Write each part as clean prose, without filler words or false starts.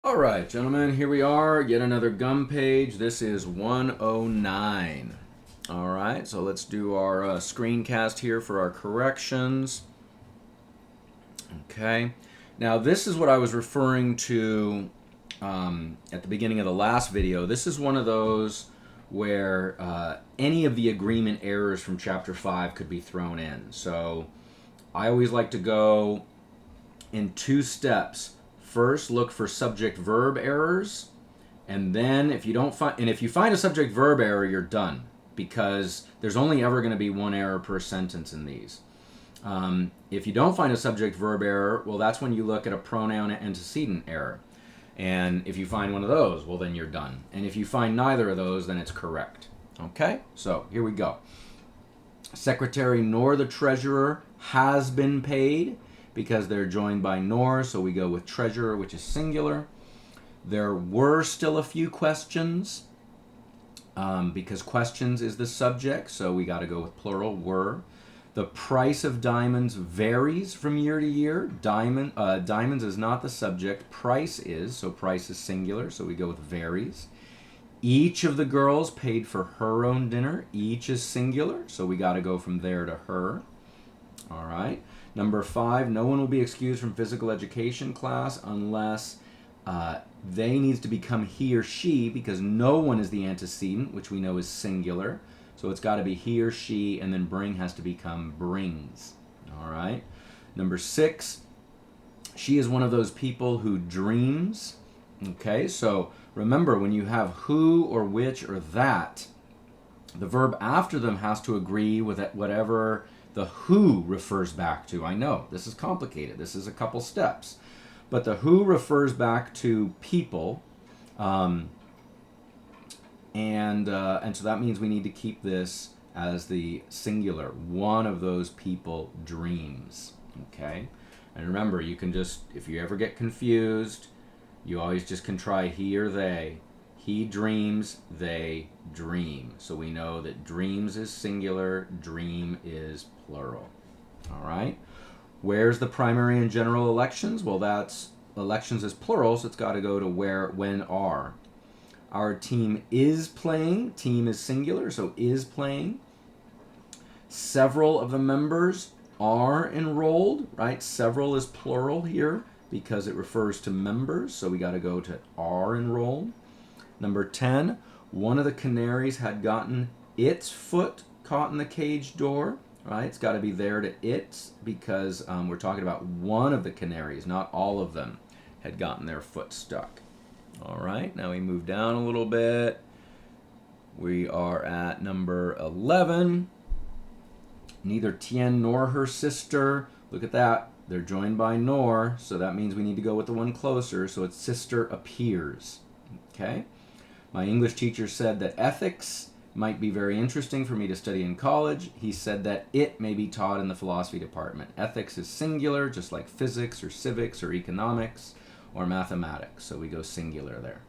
All right, gentlemen, here we are, yet another gum page. This is 109. All right, so let's do our screencast here for our corrections. Okay, now this is what I was referring to at the beginning of the last video. This is one of those where any of the agreement errors from chapter 5 could be thrown in. So I always like to go in two steps. First, look for subject-verb errors, and then if you find a subject-verb error, you're done, because there's only ever going to be one error per sentence in these. If you don't find a subject-verb error, well, that's when you look at a pronoun antecedent error, and if you find one of those, well, then you're done. And if you find neither of those, then it's correct. Okay, so here we go. Secretary nor the treasurer has been paid, because they're joined by nor, so we go with treasurer, which is singular. There were still a few questions, because questions is the subject, so we got to go with plural, were. The price of diamonds varies from year to year. Diamonds is not the subject, price is, so price is singular, so we go with varies. Each of the girls paid for her own dinner. Each is singular, so we got to go from there to her. All right. Number 5, no one will be excused from physical education class unless they needs to become he or she, because no one is the antecedent, which we know is singular. So it's got to be he or she, and then bring has to become brings. All right. Number 6, she is one of those people who dreams. Okay, so remember, when you have who or which or that, the verb after them has to agree with whatever the who refers back to. I know, this is complicated. This is a couple steps. But the who refers back to people, and so that means we need to keep this as the singular. One of those people dreams. Okay? And remember, you can just, if you ever get confused, you always just can try he or they. He dreams, they dream. So we know that dreams is singular, dream is plural. All right? Where's the primary and general elections? Well, that's elections is plural, so it's got to go to where, when, are. Our team is playing. Team is singular, so is playing. Several of the members are enrolled, right? Several is plural here because it refers to members, so we got to go to are enrolled. Number 10, one of the canaries had gotten its foot caught in the cage door, right? It's got to be there to it because we're talking about one of the canaries, not all of them had gotten their foot stuck. All right, now we move down a little bit. We are at number 11. Neither Tien nor her sister, look at that, they're joined by nor, so that means we need to go with the one closer, so it's sister appears. Okay? My English teacher said that ethics might be very interesting for me to study in college. He said that it may be taught in the philosophy department. Ethics is singular, just like physics or civics or economics or mathematics, so we go singular there.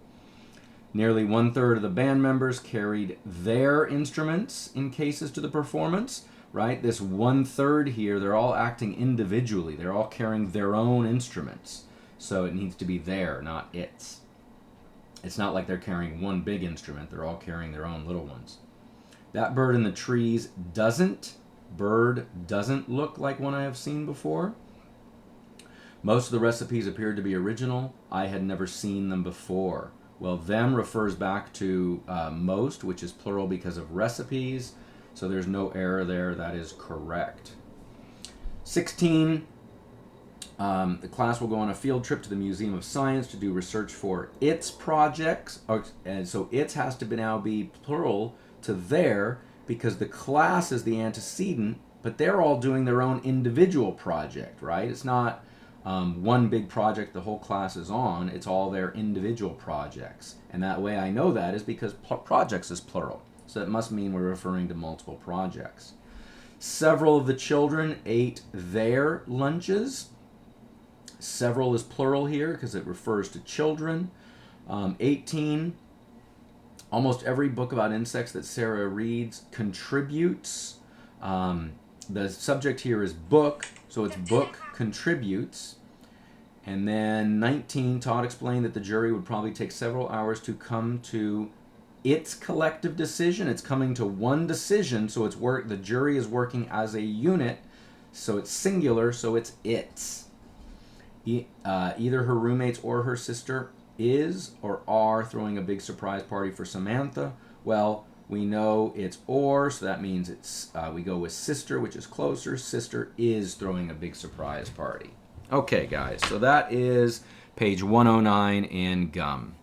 Nearly 1/3 of the band members carried their instruments in cases to the performance, right? This 1/3 here, they're all acting individually. They're all carrying their own instruments, so it needs to be their, not its. It's not like they're carrying one big instrument. They're all carrying their own little ones. That bird in the trees doesn't look like one I have seen before. Most of the recipes appeared to be original. I had never seen them before. Well, them refers back to most, which is plural because of recipes. So there's no error there. That is correct. 16. The class will go on a field trip to the Museum of Science to do research for its projects. And so its has to now be plural to their, because the class is the antecedent, but they're all doing their own individual project, right? It's not one big project the whole class is on. It's all their individual projects. And that way I know that is because projects is plural. So it must mean we're referring to multiple projects. Several of the children ate their lunches. Several is plural here because it refers to children. 18, almost every book about insects that Sarah reads contributes. The subject here is book, so it's book contributes. And then 19, Todd explained that the jury would probably take several hours to come to its collective decision. It's coming to one decision, so the jury is working as a unit, so it's singular, so it's its. Either her roommates or her sister is or are throwing a big surprise party for Samantha. Well, we know it's or, so that means it's we go with sister, which is closer. Sister is throwing a big surprise party. Okay, guys, so that is page 109 in Gum.